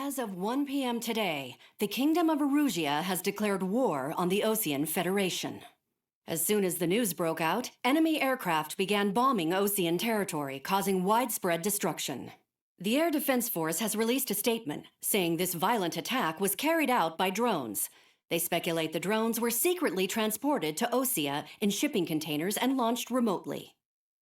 As of 1 p.m. today, the Kingdom of Erusia has declared war on the Osean Federation. As soon as the news broke out, enemy aircraft began bombing Osean territory, causing widespread destruction. The Air Defense Force has released a statement saying this violent attack was carried out by drones. They speculate the drones were secretly transported to Osea in shipping containers and launched remotely.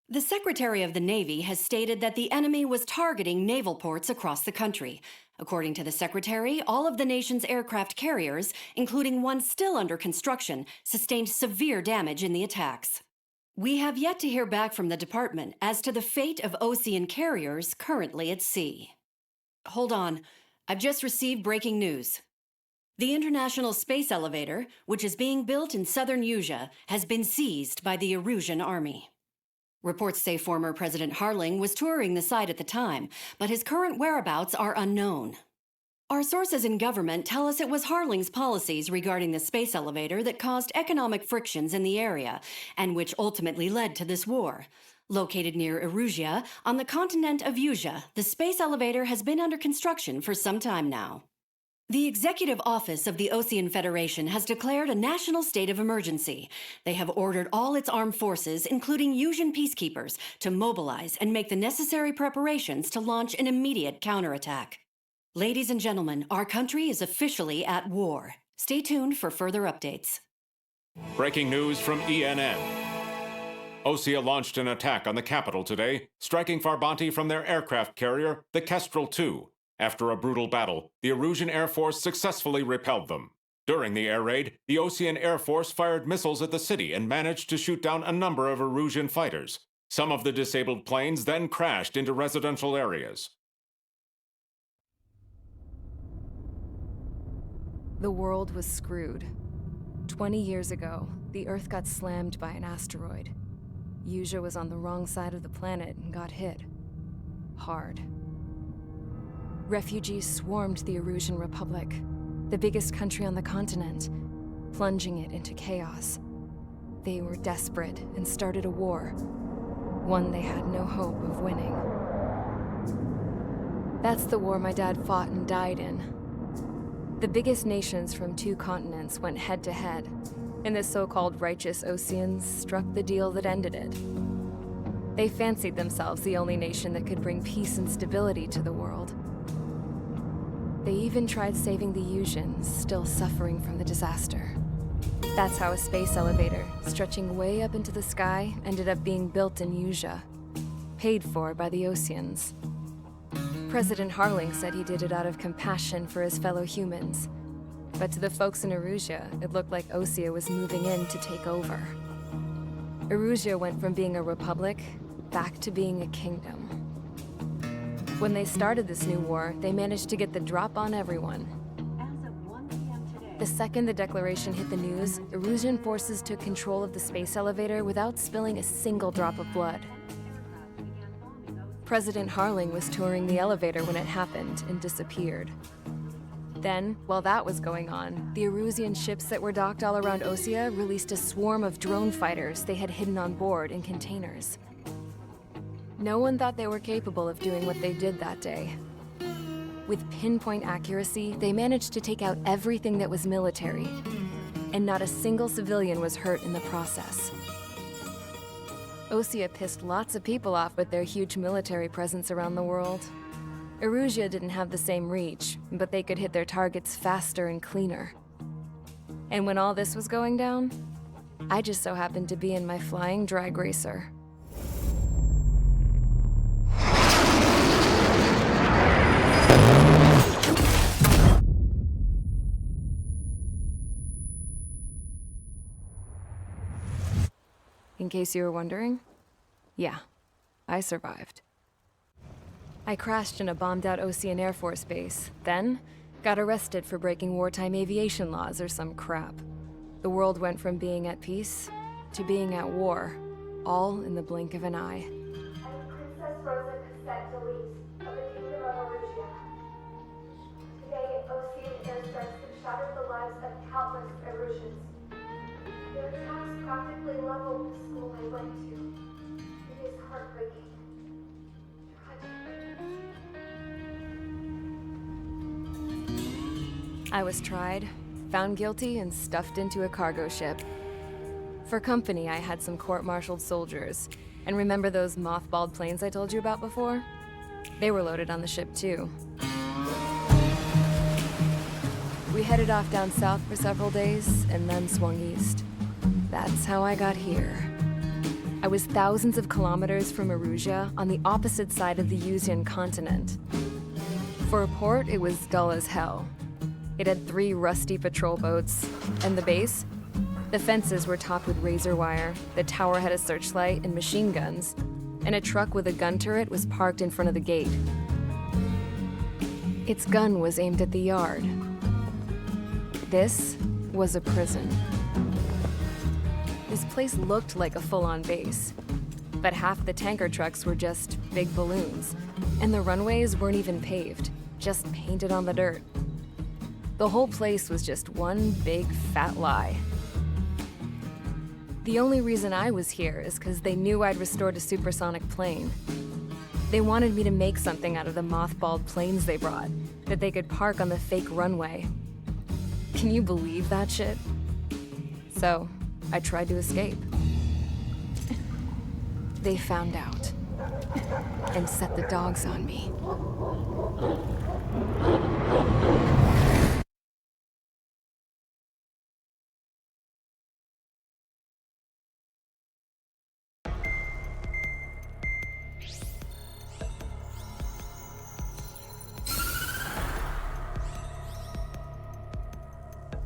The Secretary of the Navy has stated that the enemy was targeting naval ports across the country. According to the Secretary, all of the nation's aircraft carriers, including one still under construction, sustained severe damage in the attacks. We have yet to hear back from the department as to the fate of Osean carriers currently at sea. Hold on, I've just received breaking news. The International Space Elevator, which is being built in southern Usea, has been seized by the Erusian Army. Reports say former President Harling was touring the site at the time, but his current whereabouts are unknown. Our sources in government tell us it was Harling's policies regarding the space elevator that caused economic frictions in the area, and which ultimately led to this war. Located near Erusia, on the continent of Usea, the space elevator has been under construction for some time now. The Executive Office of the Osean Federation has declared a national state of emergency. They have ordered all its armed forces, including Usean peacekeepers, to mobilize and make the necessary preparations to launch an immediate counterattack. Ladies and gentlemen, our country is officially at war. Stay tuned for further updates. Breaking news from ENN. Osea launched an attack on the capital today, striking Farbanti from their aircraft carrier, the Kestrel II. After a brutal battle, the Erusian Air Force successfully repelled them. During the air raid, the Osean Air Force fired missiles at the city and managed to shoot down a number of Erusian fighters. Some of the disabled planes then crashed into residential areas. The world was screwed. 20 years ago, the Earth got slammed by an asteroid. Usea was on the wrong side of the planet and got hit. Hard. Refugees swarmed the Erusian Republic, the biggest country on the continent, plunging it into chaos. They were desperate and started a war, one they had no hope of winning. That's the war my dad fought and died in. The biggest nations from 2 continents went head-to-head, and the so-called righteous Oseans struck the deal that ended it. They fancied themselves the only nation that could bring peace and stability to the world. They even tried saving the Useans, still suffering from the disaster. That's how a space elevator, stretching way up into the sky, ended up being built in Usea, paid for by the Oseans. President Harling said he did it out of compassion for his fellow humans. But to the folks in Erusia, it looked like Osea was moving in to take over. Erusia went from being a republic back to being a kingdom. When they started this new war, they managed to get the drop on everyone. As of 1 p.m. today, The second the declaration hit the news, Erusian forces took control of the space elevator without spilling a single drop of blood. President Harling was touring the elevator when it happened and disappeared. Then, while that was going on, the Erusian ships that were docked all around Osea released a swarm of drone fighters they had hidden on board in containers. No one thought they were capable of doing what they did that day. With pinpoint accuracy, they managed to take out everything that was military, and not a single civilian was hurt in the process. Osea pissed lots of people off with their huge military presence around the world. Erusia didn't have the same reach, but they could hit their targets faster and cleaner. And when all this was going down, I just so happened to be in my flying drag racer. In case you were wondering, yeah, I survived. I crashed in a bombed-out Osean Air Force base, then got arrested for breaking wartime aviation laws or some crap. The world went from being at peace to being at war, all in the blink of an eye. I'm Princess Rosa Candelies of the Kingdom of Erusia. Today, Osean airstrikes have shattered the lives of countless Erusians. Their attacks practically leveled the school I went to. It is heartbreaking. Tragic. I was tried, found guilty, and stuffed into a cargo ship. For company, I had some court-martialed soldiers. And remember those mothballed planes I told you about before? They were loaded on the ship too. We headed off down south for several days, and then swung east. That's how I got here. I was thousands of kilometers from Erusia, on the opposite side of the Usian continent. For a port, it was dull as hell. It had 3 rusty patrol boats, and the base? The fences were topped with razor wire, the tower had a searchlight and machine guns, and a truck with a gun turret was parked in front of the gate. Its gun was aimed at the yard. This was a prison. This place looked like a full-on base, but half the tanker trucks were just big balloons, and the runways weren't even paved, just painted on the dirt. The whole place was just one big fat lie. The only reason I was here is because they knew I'd restored a supersonic plane. They wanted me to make something out of the mothballed planes they brought, that they could park on the fake runway. Can you believe that shit? So, I tried to escape. They found out, and set the dogs on me.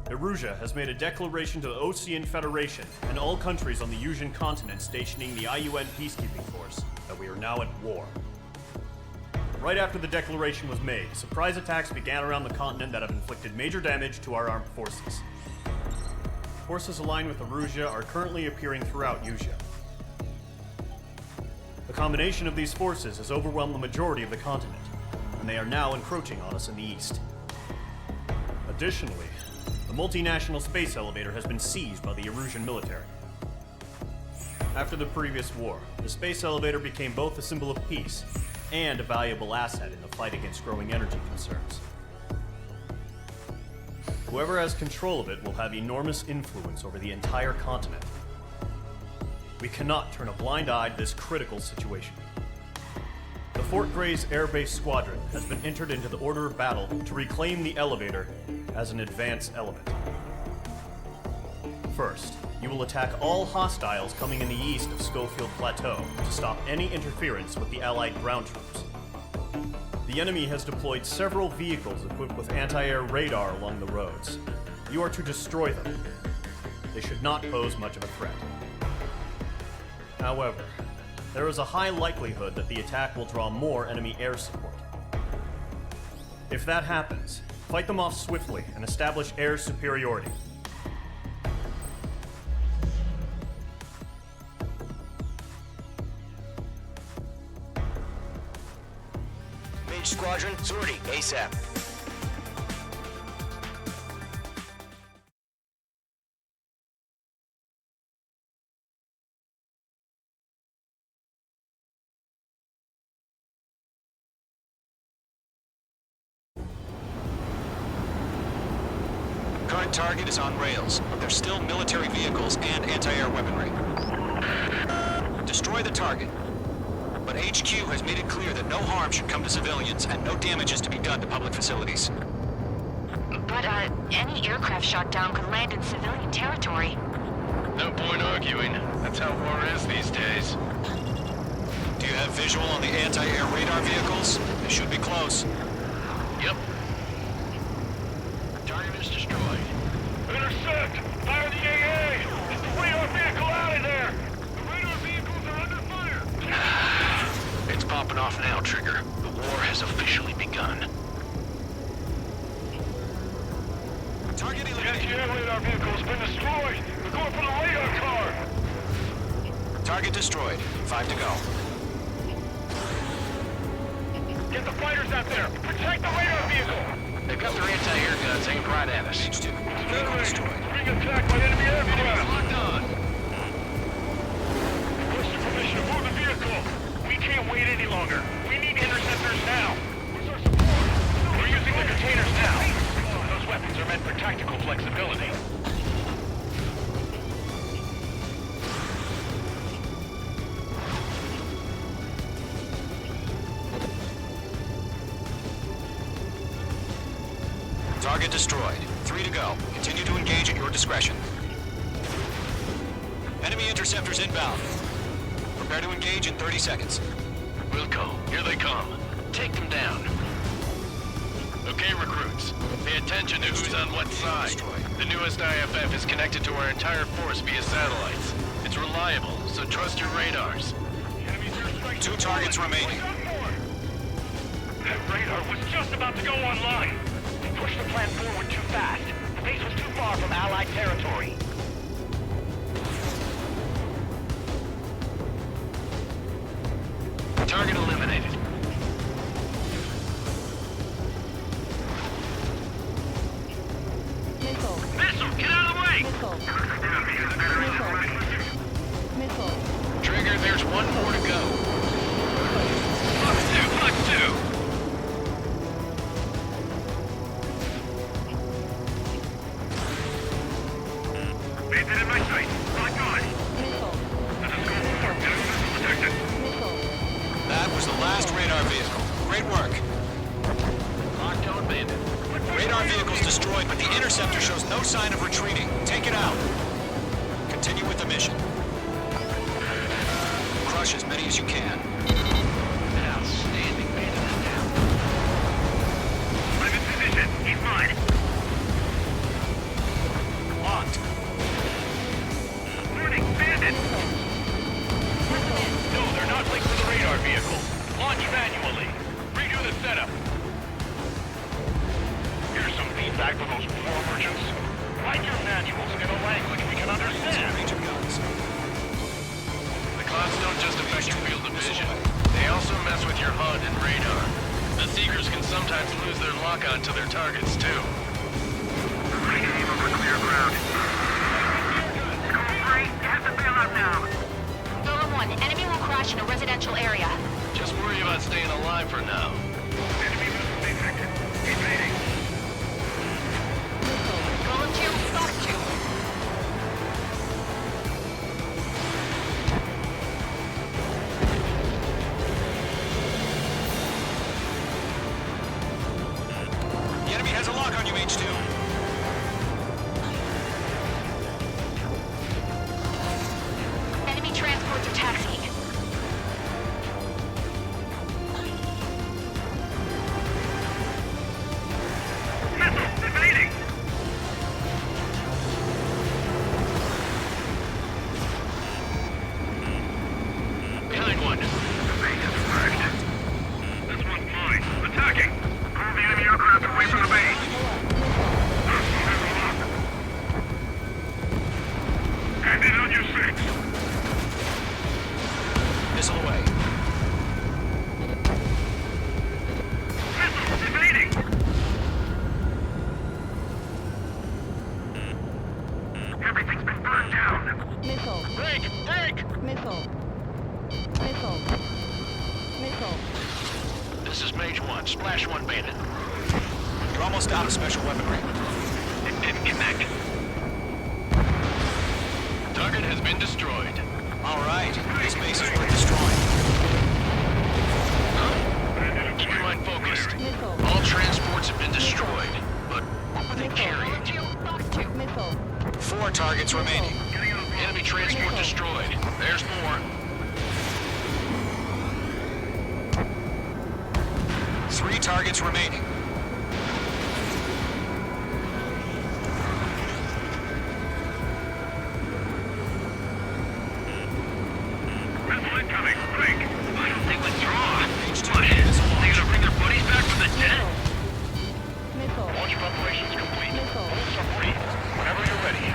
Erusia has made a declaration to the Ocean Federation and all countries on the Usian continent stationing the IUN peacekeeping force that we are now at war. Right after the declaration was made, surprise attacks began around the continent that have inflicted major damage to our armed forces. Forces aligned with Erusia are currently appearing throughout Usia. The combination of these forces has overwhelmed the majority of the continent, and they are now encroaching on us in the east. Additionally, the multinational space elevator has been seized by the Erusian military. After the previous war, the space elevator became both a symbol of peace and a valuable asset in the fight against growing energy concerns. Whoever has control of it will have enormous influence over the entire continent. We cannot turn a blind eye to this critical situation. The Fort Gray's Air Base Squadron has been entered into the order of battle to reclaim the elevator as an advance element. First, you will attack all hostiles coming in the east of Schofield Plateau to stop any interference with the Allied ground troops. The enemy has deployed several vehicles equipped with anti-air radar along the roads. You are to destroy them. They should not pose much of a threat. However, there is a high likelihood that the attack will draw more enemy air support. If that happens, fight them off swiftly and establish air superiority. Mage Squadron, sortie, ASAP. Current target is on rails, but there's still military vehicles and anti-air weaponry. Destroy the target. But HQ has made it clear that no harm should come to civilians and no damage is to be done to public facilities. But, any aircraft shot down could land in civilian territory. No point arguing. That's how war is these days. Do you have visual on the anti-air radar vehicles? They should be close. Yep. Target is destroyed. Intercept! Fire the AA! Get the radar vehicle out of there! The radar vehicles are under fire! It's popping off now, Trigger. The war has officially begun. Target The eliminated. anti-air radar vehicle's been destroyed! We're going for the radar car! Target destroyed. 5 to go. Get the fighters out there! Protect the radar vehicle! They've got their anti-air guns aimed right at us. Page 2. Vehicle destroyed. Being attacked by enemy aircraft! Locked on. Requesting permission to move the vehicle! We can't wait any longer! We need interceptors now! Where's our support? We're using the containers now! Those weapons are meant for tactical flexibility. Target destroyed. 3 to go. Continue to engage at your discretion. Enemy interceptors inbound. Prepare to engage in 30 seconds. Wilco, here they come. Take them down. Okay, recruits. Pay attention to who's on what side. The newest IFF is connected to our entire force via satellites. It's reliable, so trust your radars. 2 targets remaining. That radar was just about to go online. We pushed the plan forward too fast. The base was too far from Allied territory. Target eliminated. Missile. Missile, get out of the way! Missile. Missile. Trigger, there's 1 more to go. Fox 2! Bandit in my sight. My God! Missile. This is Gold. Protected. Missile. That was the last radar vehicle. Great work. Locked-on bandit. Radar vehicle's destroyed, but the interceptor shows no sign of retreating. Take it out. Continue with the mission. Crush as many as you can. Outstanding, bandit is down. I'm in position. He's mine. Locked. Warning, bandit! No, they're not linked to the radar vehicle. Launch manually. Redo the setup. Here's some feedback from those war merchants. Write your manuals in a language we can understand. Range of guns. The clouds don't just affect your field of vision. They also mess with your HUD and radar. The Seekers can sometimes lose their lock-on to their targets, too. Bring aim over clear ground. Great, you have to bail out now. Solo 1, enemy will crash in a residential area. Just worry about staying alive for now. Enemy missile detected. Evading. Solo 2, Fox 2. The enemy has a lock on you, H2. Enemy transports are taxiing. Missile, evading. Behind one. Base is wrecked. This one's mine. Attacking. Pull the enemy aircraft away from the base. Bandit on your 6. Missile away. Missile, evading. Everything's been burned down. Missile. Break! Missile. Missile. Missile. This is Mage 1. Splash 1 bandit. You're almost out of special weaponry. It didn't connect. Target has been destroyed. All right. This base is worth destroying. Keep your mind focused. Missile. All transports have been destroyed. But what were they carrying? Fox 2. Missile. 4 targets remaining. Enemy transport destroyed. There's more. 3 targets remaining. Missile incoming. Break. I don't think withdraw. H2. What? They gonna bring their buddies back from the dead? Missile. Launch preparations complete. Missile. Holds are free. Whenever you're ready.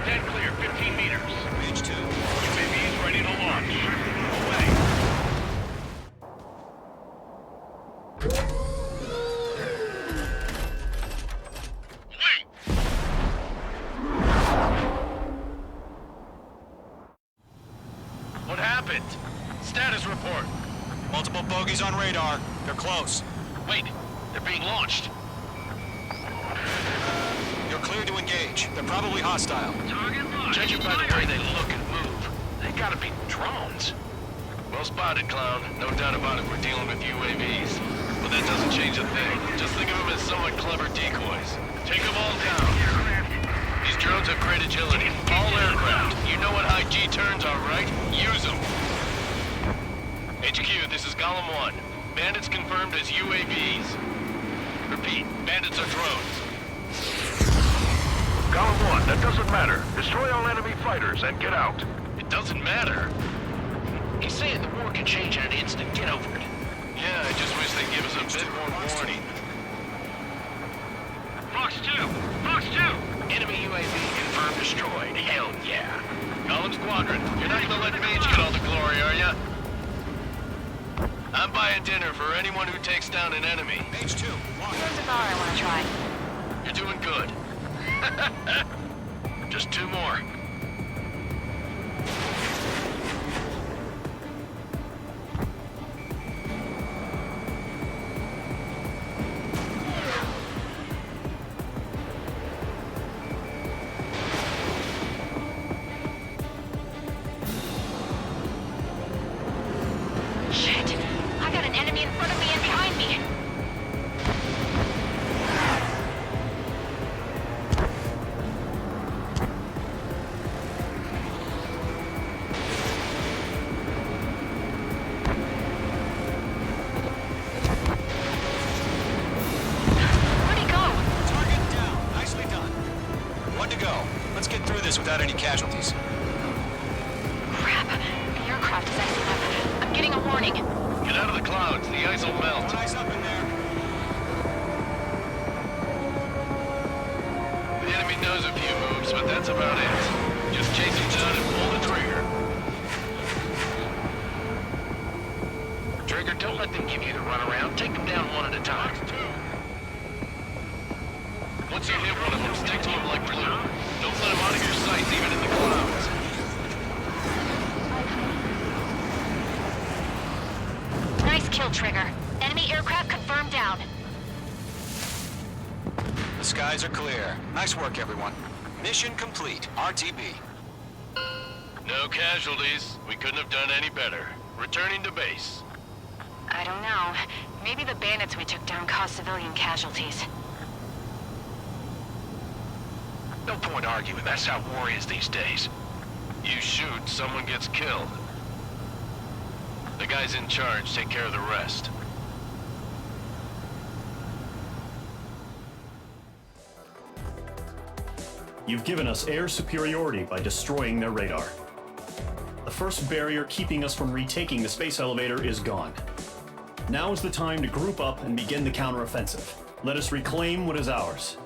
Stand clear, 15 meters. H2. UAV is ready to launch. Away. Wait! What happened? Status report. Multiple bogeys on radar. They're close. Wait, they're being launched. Clear to engage. They're probably hostile. Judging by the way they look and move, they gotta be drones. Well spotted, Clown. No doubt about it, we're dealing with UAVs. But that doesn't change a thing. Just think of them as somewhat clever decoys. Take them all down. These drones have great agility. All aircraft. You know what high G turns are, right? Use them. HQ, this is Golem 1. Bandits confirmed as UAVs. Repeat, bandits are drones. Golem 1, that doesn't matter. Destroy all enemy fighters and get out. It doesn't matter. He's saying the war can change in an instant. Get over it. Yeah, I just wish they'd give us a bit more warning. Fox 2! Fox 2! Enemy UAV confirmed destroyed. Hell yeah. Golem Squadron, you're not gonna let Mage get all the glory, are ya? I'm buying dinner for anyone who takes down an enemy. Mage 2, walk. There's a bar I want to try. You're doing good. Just 2 more. Shit! I got an enemy in front of me and behind me. Where'd he go? Target down. Nicely done. 1 to go. Let's get through this without any casualties. Crap. The aircraft is icing up. I'm getting a warning. Get out of the clouds, the ice will melt. Eyes up in there. The enemy knows a few moves, but that's about it. Just chase him down and pull the trigger. Trigger, don't let them give you the runaround. Take them down one at a time. Once you hit one of them, stick to him like glue. Don't let him out of your sights, even in the clouds. Nice kill, Trigger. Enemy aircraft confirmed down. The skies are clear. Nice work, everyone. Mission complete. RTB. No casualties. We couldn't have done any better. Returning to base. I don't know. Maybe the bandits we took down caused civilian casualties. No point arguing. That's how war is these days. You shoot, someone gets killed. The guys in charge take care of the rest. You've given us air superiority by destroying their radar. The first barrier keeping us from retaking the space elevator is gone. Now is the time to group up and begin the counteroffensive. Let us reclaim what is ours.